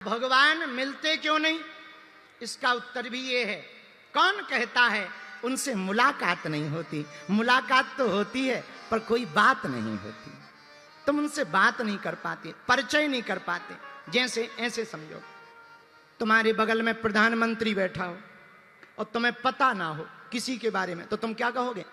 भगवान मिलते क्यों नहीं? इसका उत्तर भी ये है, कौन कहता है उनसे मुलाकात नहीं होती? मुलाकात तो होती है पर कोई बात नहीं होती। तुम उनसे बात नहीं कर पाते, परिचय नहीं कर पाते। जैसे ऐसे समझो, तुम्हारे बगल में प्रधानमंत्री बैठा हो और तुम्हें पता ना हो किसी के बारे में, तो तुम क्या कहोगे?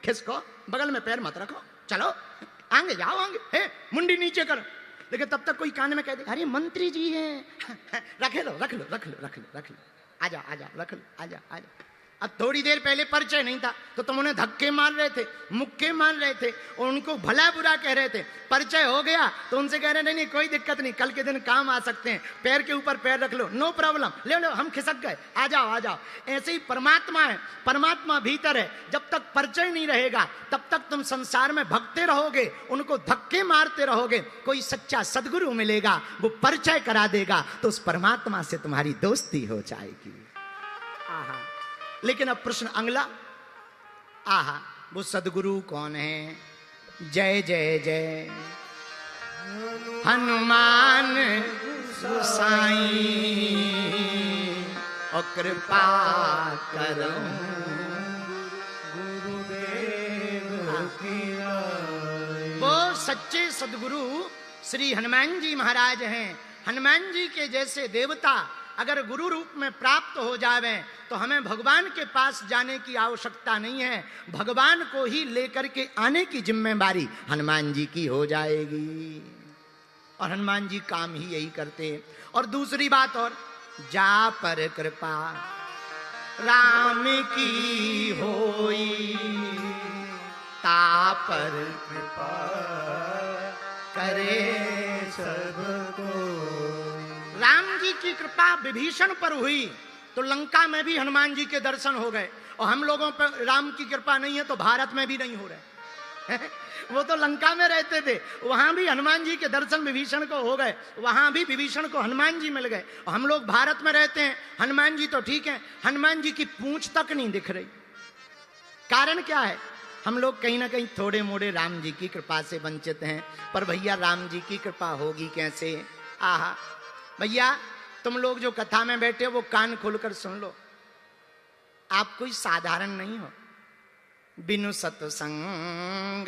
खिसको, बगल में पैर मत रखो, चलो आगे जाओ, आगे मुंडी नीचे करो। लेकिन तब तक कोई कान में कह दे, अरे मंत्री जी हैं, रख लो रख लो रख लो रख लो रख लो, आजा आजा रख लो, आजा आजा। अब थोड़ी देर पहले परिचय नहीं था तो तुम उन्हें धक्के मार रहे थे, मुक्के मार रहे थे और उनको भला बुरा कह रहे थे। परिचय हो गया तो उनसे कह रहे नहीं नहीं कोई दिक्कत नहीं, कल के दिन काम आ सकते हैं, पैर के ऊपर पैर रख लो, नो प्रॉब्लम, ले लो, हम खिसक गए, आ जाओ आ जाओ। ऐसे ही परमात्मा है, परमात्मा भीतर है। जब तक परिचय नहीं रहेगा तब तक तुम संसार में भगते रहोगे, उनको धक्के मारते रहोगे। कोई सच्चा सदगुरु मिलेगा, वो परिचय करा देगा तो उस परमात्मा से तुम्हारी दोस्ती हो जाएगी। आहा, लेकिन अब प्रश्न अगला, आहा वो सदगुरु कौन है? जय जय जय हनुमान गोसाई और कृपा करो गुरुदेव की। वो सच्चे सदगुरु श्री हनुमान जी महाराज हैं। हनुमान जी के जैसे देवता अगर गुरु रूप में प्राप्त हो जावे तो हमें भगवान के पास जाने की आवश्यकता नहीं है, भगवान को ही लेकर के आने की जिम्मेदारी हनुमान जी की हो जाएगी। और हनुमान जी काम ही यही करते हैं। और दूसरी बात और, जा पर कृपा राम की होई, ता पर कृपा करे सबको। राम जी की कृपा विभीषण पर हुई तो लंका में भी हनुमान जी के दर्शन हो गए, और हम लोगों पर राम की कृपा नहीं है तो भारत में भी नहीं हो रहे। वो तो लंका में रहते थे, वहां भी हनुमान जी के दर्शन विभीषण को हो गए, वहां भी विभीषण को हनुमान जी मिल गए। और हम लोग भारत में रहते हैं, हनुमान जी तो ठीक है, हनुमान जी की पूंछ तक नहीं दिख रही। कारण क्या है? हम लोग कहीं ना कहीं थोड़े मोड़े राम जी की कृपा से वंचित हैं। पर भैया राम जी की कृपा होगी कैसे? आहा भैया, तुम लोग जो कथा में बैठे हो वो कान खोलकर सुन लो, आप कोई साधारण नहीं हो। बिनु सत्संग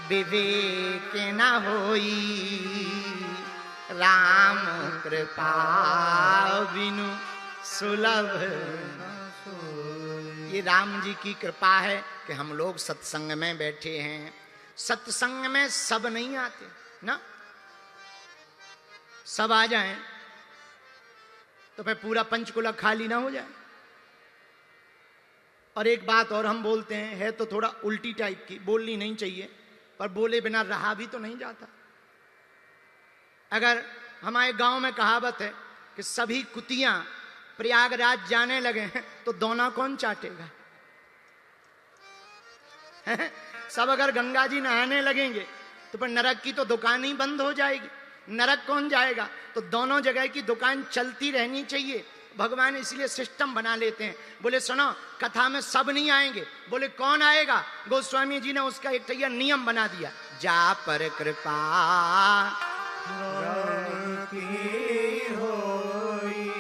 विवेक न होई, राम कृपा बिनु सुलभ। ये राम जी की कृपा है कि हम लोग सत्संग में बैठे हैं। सत्संग में सब नहीं आते ना, सब आ जाएं तो फिर पूरा पंचकुला खाली ना हो जाए। और एक बात और हम बोलते हैं, है तो थोड़ा उल्टी टाइप की, बोलनी नहीं चाहिए पर बोले बिना रहा भी तो नहीं जाता। अगर हमारे गांव में कहावत है कि सभी कुतियां प्रयागराज जाने लगे हैं तो दोना कौन चाटेगा? सब अगर गंगा जी नहाने लगेंगे तो फिर नरक की तो दुकान ही बंद हो जाएगी, नरक कौन जाएगा? तो दोनों जगह की दुकान चलती रहनी चाहिए। भगवान इसलिए सिस्टम बना लेते हैं। बोले सुनो, कथा में सब नहीं आएंगे। बोले कौन आएगा? गोस्वामी जी ने उसका एक नियम बना दिया, जा पर कृपा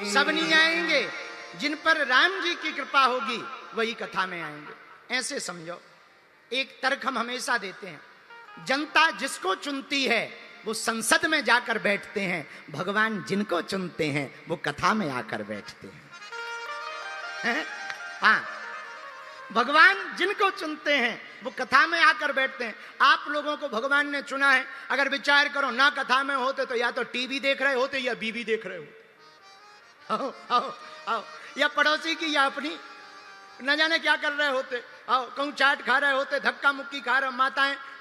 सब नहीं आएंगे, जिन पर राम जी की कृपा होगी वही कथा में आएंगे। ऐसे समझो, एक तर्क हम हमेशा देते हैं, जनता जिसको चुनती है वो संसद में जाकर बैठते हैं, भगवान जिनको चुनते हैं वो कथा में आकर बैठते हैं। हाँ, भगवान जिनको चुनते हैं वो कथा में आकर बैठते हैं। आप लोगों को भगवान ने चुना है, अगर विचार करो ना कथा में होते तो या तो टीवी देख रहे होते या बीवी देख रहे होते, आओ आओ आओ, या पड़ोसी की या अपनी न जाने क्या कर रहे होते, आओ कहूँ चाट खा रहे होते, धक्का मुक्की खा रहे,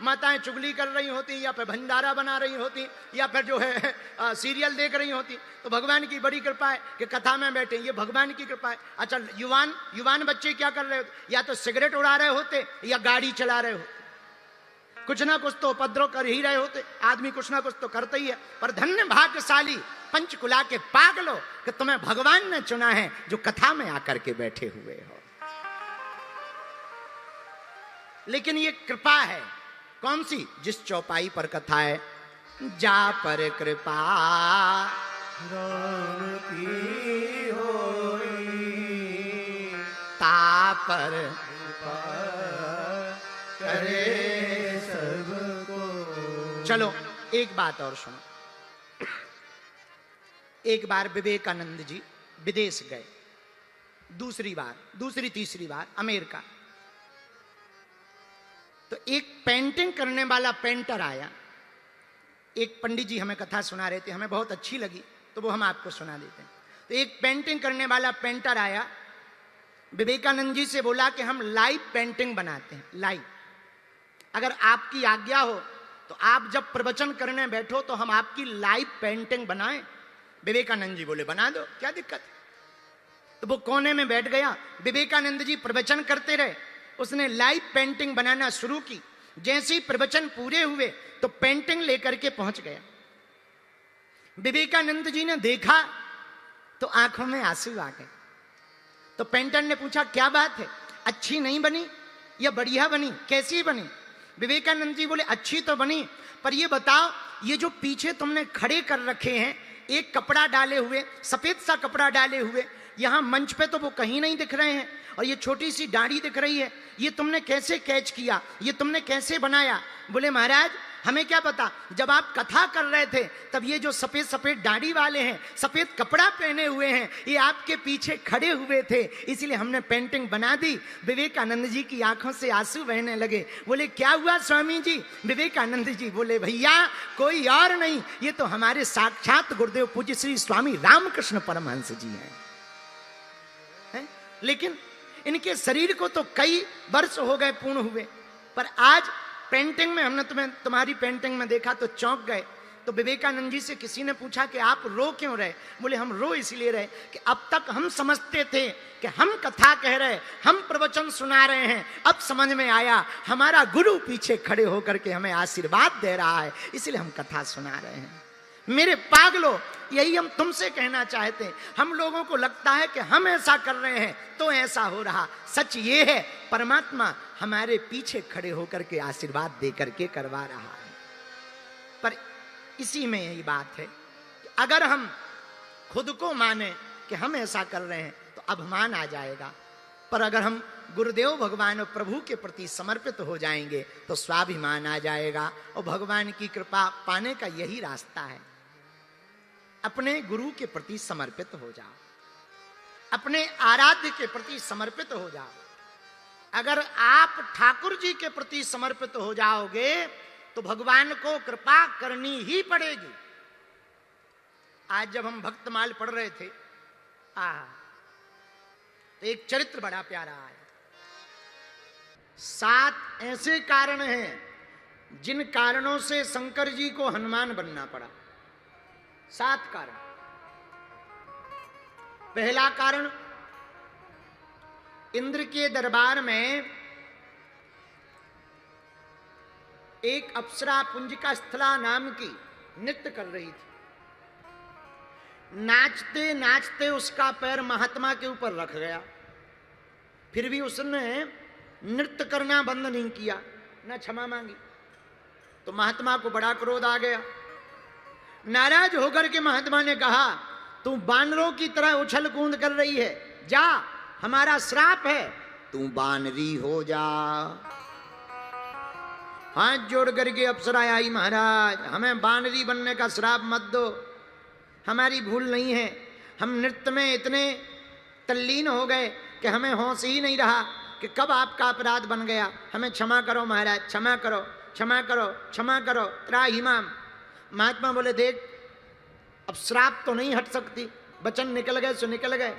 माताएं चुगली कर रही होती, या फिर भंडारा बना रही होती, या फिर जो है सीरियल देख रही होती। तो भगवान की बड़ी कृपा है कि कथा में बैठे, ये भगवान की कृपा है। अच्छा, युवान बच्चे क्या कर रहे होते? या तो सिगरेट उड़ा रहे होते या गाड़ी चला रहे होते, कुछ ना कुछ तो उपद्रव कर ही रहे होते। आदमी कुछ ना कुछ तो करता ही है। पर धन्य भाग्यशाली पंचकुला के पागलो कि तुम्हें भगवान ने चुना है जो कथा में आकर के बैठे हुए हो। लेकिन ये कृपा है कौन सी? जिस चौपाई पर कथा है, जा पर कृपा राम की होई, तापर करे सबको। चलो एक बात और सुनो। एक बार विवेकानंद जी विदेश गए, दूसरी तीसरी बार अमेरिका। तो एक पेंटिंग करने वाला पेंटर आया। एक पंडित जी हमें कथा सुना रहे थे, हमें बहुत अच्छी लगी तो वो हम आपको सुना देते हैं। तो एक पेंटिंग करने वाला पेंटर आया, विवेकानंद जी से बोला कि हम लाइव पेंटिंग बनाते हैं, लाइव। अगर आपकी आज्ञा हो तो आप जब प्रवचन करने बैठो तो हम आपकी लाइव पेंटिंग बनाएं। विवेकानंद जी बोले बना दो, क्या दिक्कत है। तो वो कोने में बैठ गया, विवेकानंद जी प्रवचन करते रहे, उसने लाइव पेंटिंग बनाना शुरू की। जैसे ही प्रवचन पूरे हुए तो पेंटिंग लेकर के पहुंच गया। विवेकानंद जी ने देखा तो आंखों में आंसू आ गए। तो पेंटर ने पूछा क्या बात है, अच्छी नहीं बनी या बढ़िया बनी, कैसी बनी? विवेकानंद जी बोले अच्छी तो बनी, पर ये बताओ ये जो पीछे तुमने खड़े कर रखे हैं, एक कपड़ा डाले हुए, सफेद सा कपड़ा डाले हुए, यहां मंच पे तो वो कहीं नहीं दिख रहे हैं, और ये छोटी सी दाढ़ी दिख रही है, ये तुमने कैसे कैच किया, ये तुमने कैसे बनाया? बोले महाराज हमें क्या पता, जब आप कथा कर रहे थे तब ये जो सफेद सफेद दाढ़ी वाले हैं, सफेद कपड़ा पहने हुए हैं, ये आपके पीछे खड़े हुए थे, इसलिए हमने पेंटिंग बना दी। विवेकानंद जी की आंखों से आंसू बहने लगे। बोले क्या हुआ स्वामी जी? विवेकानंद जी बोले भैया कोई और नहीं, ये तो हमारे साक्षात गुरुदेव पूज्य श्री स्वामी रामकृष्ण परमहंस जी हैं। लेकिन इनके शरीर को तो कई वर्ष हो गए पूर्ण हुए, पर आज पेंटिंग में हमने तुम्हारी पेंटिंग में देखा तो चौंक गए। तो विवेकानंद जी से किसी ने पूछा कि आप रो क्यों रहे? बोले हम रो इसलिए रहे कि अब तक हम समझते थे कि हम कथा कह रहे, हम प्रवचन सुना रहे हैं, अब समझ में आया हमारा गुरु पीछे खड़े होकर के हमें आशीर्वाद दे रहा है, इसलिए हम कथा सुना रहे हैं। मेरे पागलो, यही हम तुमसे कहना चाहते हैं। हम लोगों को लगता है कि हम ऐसा कर रहे हैं तो ऐसा हो रहा, सच ये है परमात्मा हमारे पीछे खड़े होकर के आशीर्वाद दे करके करवा रहा है। पर इसी में यही बात है कि अगर हम खुद को माने कि हम ऐसा कर रहे हैं तो अभिमान आ जाएगा, पर अगर हम गुरुदेव भगवान और प्रभु के प्रति समर्पित हो जाएंगे तो स्वाभिमान आ जाएगा, और भगवान की कृपा पाने का यही रास्ता है। अपने गुरु के प्रति समर्पित हो जाओ, अपने आराध्य के प्रति समर्पित हो जाओ। अगर आप ठाकुर जी के प्रति समर्पित हो जाओगे तो भगवान को कृपा करनी ही पड़ेगी। आज जब हम भक्तमाल पढ़ रहे थे तो एक चरित्र बड़ा प्यारा आया। 7 ऐसे कारण हैं जिन कारणों से शंकर जी को हनुमान बनना पड़ा। 7 कारण। पहला कारण, इंद्र के दरबार में एक अप्सरा पुंजिका स्थला नाम की नृत्य कर रही थी। नाचते नाचते उसका पैर महात्मा के ऊपर रख गया, फिर भी उसने नृत्य करना बंद नहीं किया, न क्षमा मांगी। तो महात्मा को बड़ा क्रोध आ गया। नाराज होकर के महात्मा ने कहा तू बानरों की तरह उछल कूद कर रही है, जा, हमारा श्राप है, तू बानरी हो जा। हाथ जोड़ करके अप्सरा आई, महाराज हमें बानरी बनने का श्राप मत दो, हमारी भूल नहीं है, हम नृत्य में इतने तल्लीन हो गए कि हमें होश ही नहीं रहा कि कब आपका अपराध बन गया, हमें क्षमा करो महाराज, क्षमा करो, क्षमा करो, क्षमा करो, त्राहिमाम। महात्मा बोले देख अब श्राप तो नहीं हट सकती, वचन निकल गए सो निकल गए,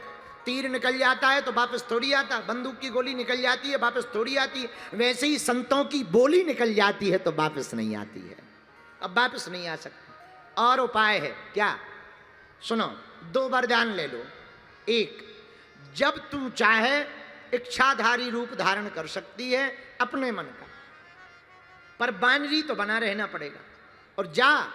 तीर निकल जाता है तो वापस थोड़ी आता, बंदूक की गोली निकल जाती है वापस थोड़ी आती है, वैसे ही संतों की बोली निकल जाती है तो वापस नहीं आती है, अब वापस नहीं आ सकती। और उपाय है क्या? सुनो, 2 वरदान ले लो। एक, जब तू चाहे इच्छाधारी रूप धारण कर सकती है अपने मन का, पर बानरी तो बना रहना पड़ेगा। और जा,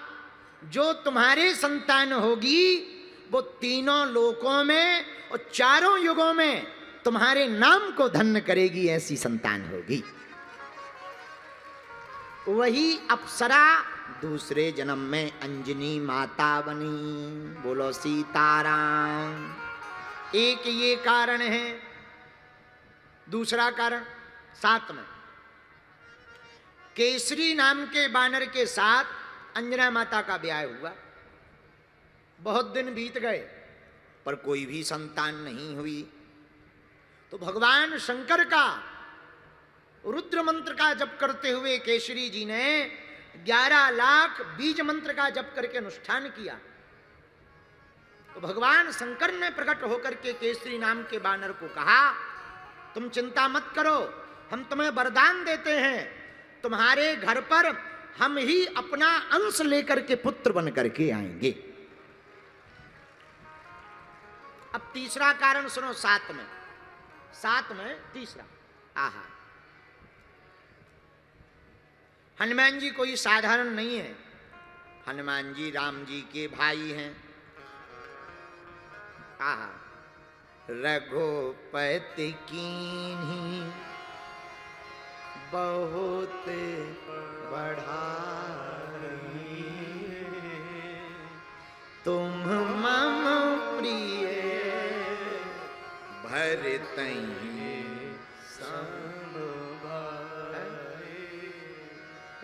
जो तुम्हारी संतान होगी वो तीनों लोकों में और चारों युगों में तुम्हारे नाम को धन्य करेगी, ऐसी संतान होगी। वही अप्सरा दूसरे जन्म में अंजनी माता बनी। बोलो सीताराम। एक ये कारण है। दूसरा कारण 7 में केसरी नाम के बानर के साथ अंजना माता का ब्याह हुआ। बहुत दिन बीत गए पर कोई भी संतान नहीं हुई। तो भगवान शंकर का रुद्र मंत्र का जप करते हुए केसरी जी ने 11 लाख बीज मंत्र का जप करके अनुष्ठान किया। तो भगवान शंकर ने प्रकट होकर के केसरी नाम के बानर को कहा, तुम चिंता मत करो, हम तुम्हें वरदान देते हैं, तुम्हारे घर पर हम ही अपना अंश लेकर के पुत्र बन करके आएंगे। अब तीसरा कारण सुनो। 7 में तीसरा। आहा, हनुमान जी कोई साधारण नहीं है। हनुमान जी राम जी के भाई हैं। आहा, रघुपति कीन्ही बहुत बढ़ाई, तुम मम प्रिय भरतहि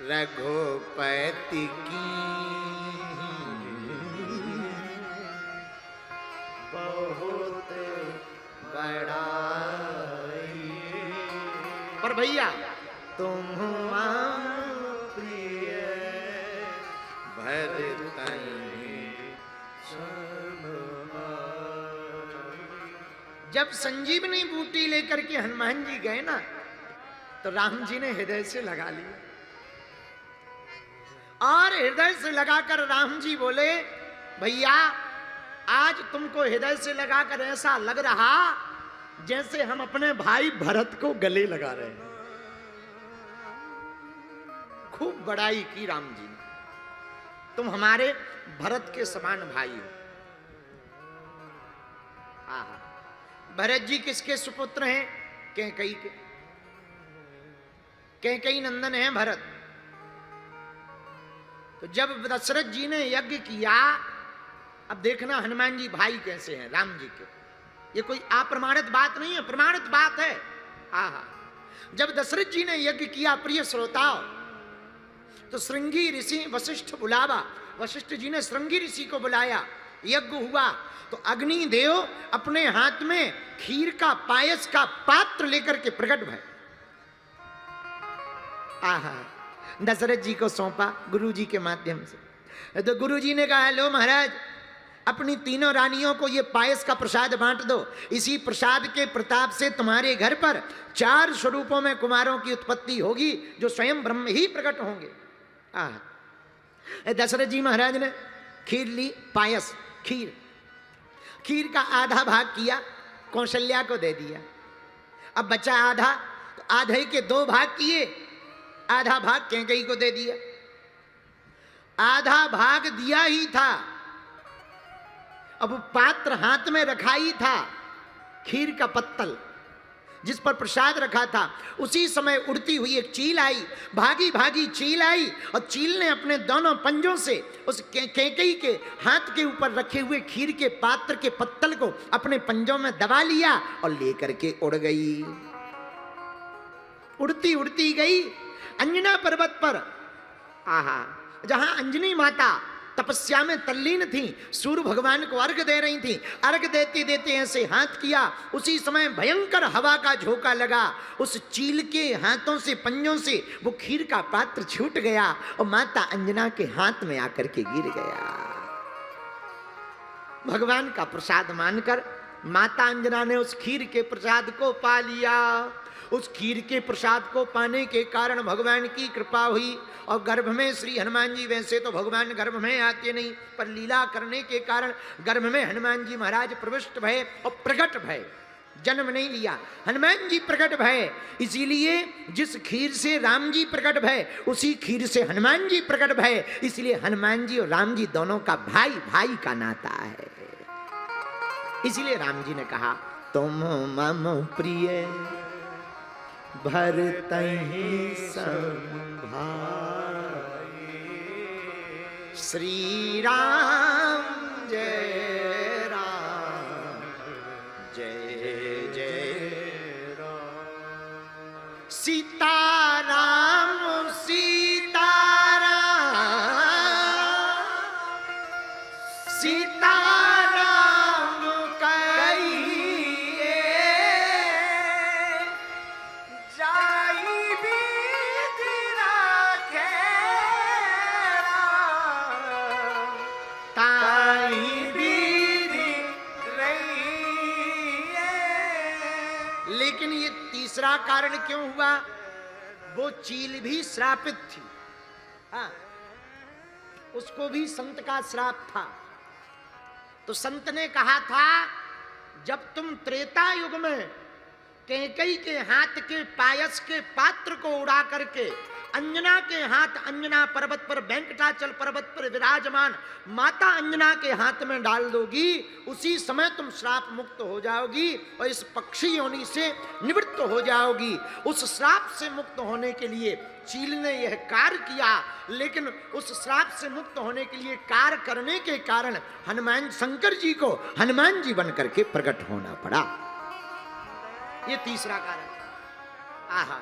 रघुपति कीन्ही बहुत बढ़ाई। पर भैया तुम प्रिय भरतहि। जब संजीवनी बूटी लेकर के हनुमान जी गए ना, तो राम जी ने हृदय से लगा लिया। और हृदय से लगाकर राम जी बोले, भैया आज तुमको हृदय से लगाकर ऐसा लग रहा जैसे हम अपने भाई भरत को गले लगा रहे हैं। खूब बड़ाई की राम जी ने, तुम हमारे भरत के समान भाई हो। आहा, भरत जी किसके सुपुत्र हैं? कैकेयी के। कैकेयी नंदन है भरत। तो जब दशरथ जी ने यज्ञ किया, अब देखना हनुमान जी भाई कैसे हैं राम जी के। ये कोई अप्रमाणित बात नहीं है, प्रमाणित बात है। आहा, जब दशरथ जी ने यज्ञ किया प्रिय श्रोताओ, तो श्रृंगी ऋषि वशिष्ठ बुलावा, वशिष्ठ जी ने श्रृंगी ऋषि को बुलाया। यज्ञ हुआ तो अग्निदेव अपने हाथ में खीर का पायस का पात्र लेकर के प्रकट भय। आहा, दशरथ जी को सौंपा गुरु जी के माध्यम से। तो गुरु जी ने कहा, लो महाराज, अपनी तीनों रानियों को ये पायस का प्रसाद बांट दो। इसी प्रसाद के प्रताप से तुम्हारे घर पर 4 स्वरूपों में कुमारों की उत्पत्ति होगी, जो स्वयं ब्रह्म ही प्रकट होंगे। दशरथ जी महाराज ने खीर ली, पायस खीर का आधा भाग किया, कौशल्या को दे दिया। अब बचा आधा, तो आधे के 2 भाग किए, आधा भाग कैकेयी को दे दिया। आधा भाग दिया ही था, अब पात्र हाथ में रखा ही था, खीर का पत्तल जिस पर प्रसाद रखा था। उसी समय उड़ती हुई एक चील आई, भागी भागी चील आई, और चील ने अपने दोनों पंजों से उस कैकेयी के हाथ के ऊपर रखे हुए खीर के पात्र के पत्तल को अपने पंजों में दबा लिया और लेकर के उड़ गई। उड़ती उड़ती गई अंजना पर्वत पर। आहा, जहां अंजनी माता तपस्या में तल्लीन थी, सूर्य भगवान को अर्घ दे रही थी। अर्घ देते देते ऐसे हाथ किया, उसी समय भयंकर हवा का झोंका लगा। उस चील के हाथों से, पंजों से वो खीर का पात्र छूट गया और माता अंजना के हाथ में आकर के गिर गया। भगवान का प्रसाद मानकर माता अंजना ने उस खीर के प्रसाद को पा लिया। उस खीर के प्रसाद को पाने के कारण भगवान की कृपा हुई और गर्भ में श्री हनुमान जी, वैसे तो भगवान गर्भ में आते नहीं, पर लीला करने के कारण गर्भ में हनुमान जी महाराज प्रविष्ट भय और प्रकट भय। जन्म नहीं लिया, हनुमान जी प्रकट भय। इसीलिए जिस खीर से राम जी प्रकट भय, उसी खीर से हनुमान जी प्रकट भय। इसलिए हनुमान जी और राम जी दोनों का भाई भाई का नाता है। इसलिए राम जी ने कहा, तुम मम प्रिय भरतहि सम भाई। श्री राम जय राम जय जय राम सीताराम सीताराम सीताराम कहिए जाई विधि राखे राम ताई विधि रहिए। लेकिन ये तीसरा कारण क्यों हुआ? वो चील भी श्रापित थी। हाँ, उसको भी संत का श्राप था। तो संत ने कहा था, जब तुम त्रेता युग में कैकेयी के हाथ के पायस के पात्र को उड़ा करके अंजना के हाथ अंजना पर्वत पर, वेंकटाचल पर्वत पर विराजमान माता अंजना के हाथ में डाल दोगी, उसी समय तुम श्राप मुक्त हो जाओगी और इस पक्षी योनि से निवृत्त हो जाओगी। उस श्राप से मुक्त होने के लिए चील ने यह कार्य किया, लेकिन उस श्राप से मुक्त होने के लिए कार्य करने के कारण हनुमान शंकर जी को हनुमान जी बन करके प्रकट होना पड़ा। ये तीसरा कारण। आहा,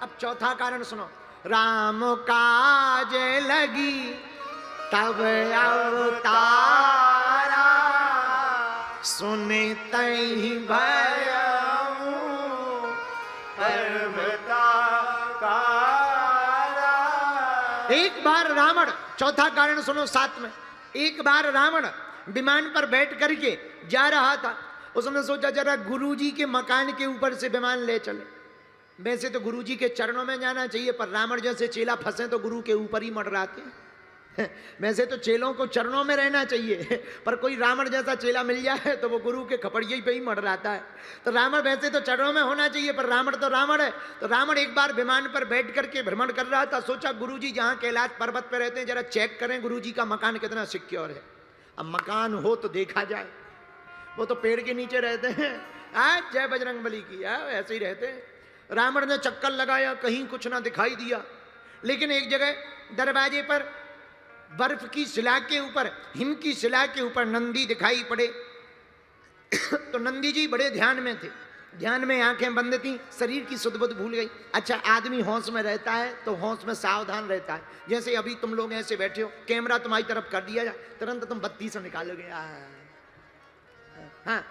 अब चौथा कारण सुनो। राम काज लगी तब अवतारा, सुने तई भयऊ पर्वताकारा। एक बार रावण, चौथा कारण सुनो साथ में। एक बार रावण विमान पर बैठ करके जा रहा था। उसने सोचा जरा गुरुजी के मकान के ऊपर से विमान ले चले। वैसे तो गुरुजी के चरणों में जाना चाहिए, पर रावण जैसे चेला फंसे तो गुरु के ऊपर ही मंडराते हैं। वैसे तो चेलों को चरणों में रहना चाहिए, पर कोई रावण जैसा चेला मिल जाए तो वो गुरु के खपड़िये पे ही मंडराता है। तो रावण वैसे तो चरणों में होना चाहिए, पर रावण तो रावण है। तो रावण एक बार विमान पर बैठ करके भ्रमण कर रहा था। सोचा गुरुजी जहाँ कैलाश पर्वत पर रहते हैं, जरा चेक करें गुरुजी का मकान कितना सिक्योर है। अब मकान हो तो देखा जाए। वो तो पेड़ के नीचे रहते हैं। आज जय बजरंगबली की, ऐसे ही रहते हैं। रावण ने चक्कर लगाया, कहीं कुछ ना दिखाई दिया। लेकिन एक जगह दरवाजे पर बर्फ की शिला के ऊपर, हिम की शिला के ऊपर नंदी दिखाई पड़े। तो नंदी जी बड़े ध्यान में थे। ध्यान में आंखें बंद थी, शरीर की सुध बुध भूल गई। अच्छा, आदमी होश में रहता है तो होश में सावधान रहता है। जैसे अभी तुम लोग ऐसे बैठे हो, कैमरा तुम्हारी तरफ कर दिया जाए, तुरंत तुम बत्ती से निकालोगे। हाँ,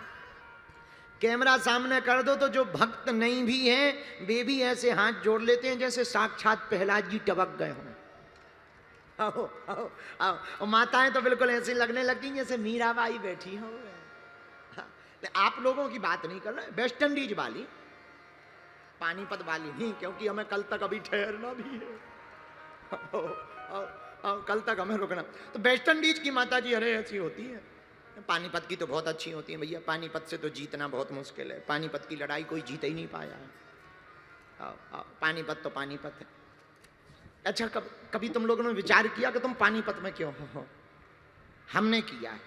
कैमरा सामने कर दो तो जो भक्त नहीं भी हैं वे भी ऐसे हाथ जोड़ लेते हैं जैसे साक्षात प्रहलाद जी टपक गए हों। आओ आओ आओ, और माताएं तो बिल्कुल ऐसे लगने लगती हैं जैसे मीराबाई बैठी हो। आप लोगों की बात नहीं कर रहे, वेस्ट इंडीज वाली, पानीपत वाली नहीं, क्योंकि हमें कल तक अभी ठहरना भी है। आओ आओ आओ, कल तक हमें रुकना। तो वेस्ट इंडीज की माता जी अरे ऐसी होती है। पानीपत की तो बहुत अच्छी होती है भैया। पानीपत से तो जीतना बहुत मुश्किल है। पानीपत की लड़ाई कोई जीत ही नहीं पाया है। आओ आओ, पानीपत तो पानीपत है। अच्छा, कभी तुम लोगों ने विचार किया कि तुम पानीपत में क्यों हो? हमने किया है।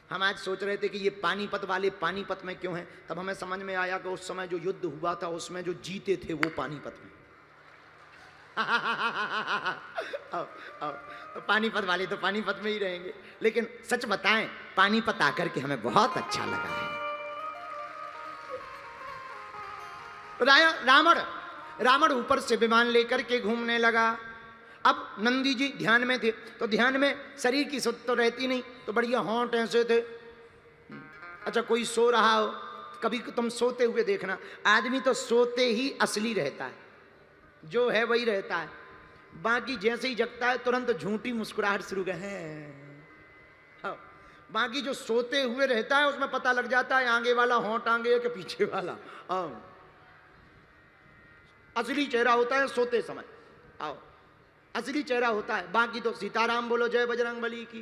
हम आज सोच रहे थे कि ये पानीपत वाले पानीपत में क्यों हैं। तब हमें समझ में आया कि उस समय जो युद्ध हुआ था उसमें जो जीते थे वो पानीपत में। आओ आओ, तो पानीपत वाले तो पानीपत में ही रहेंगे। लेकिन सच बताएं, पानीपत आकर के हमें बहुत अच्छा लगा है। रावण ऊपर से विमान लेकर के घूमने लगा। अब नंदी जी ध्यान में थे, तो ध्यान में शरीर की सुध तो रहती नहीं, तो बढ़िया होंठ ऐसे थे। अच्छा, कोई सो रहा हो, कभी तुम सोते हुए देखना, आदमी तो सोते ही असली रहता है, जो है वही रहता है। बाकी जैसे ही जगता है तुरंत झूठी मुस्कुराहट शुरू है। बाकी जो सोते हुए रहता है उसमें पता लग जाता है आगे वाला होंठ आगे है कि पीछे वाला। असली चेहरा होता है सोते समय। आओ, असली चेहरा होता है। बाकी तो सीताराम बोलो, जय बजरंगबली की।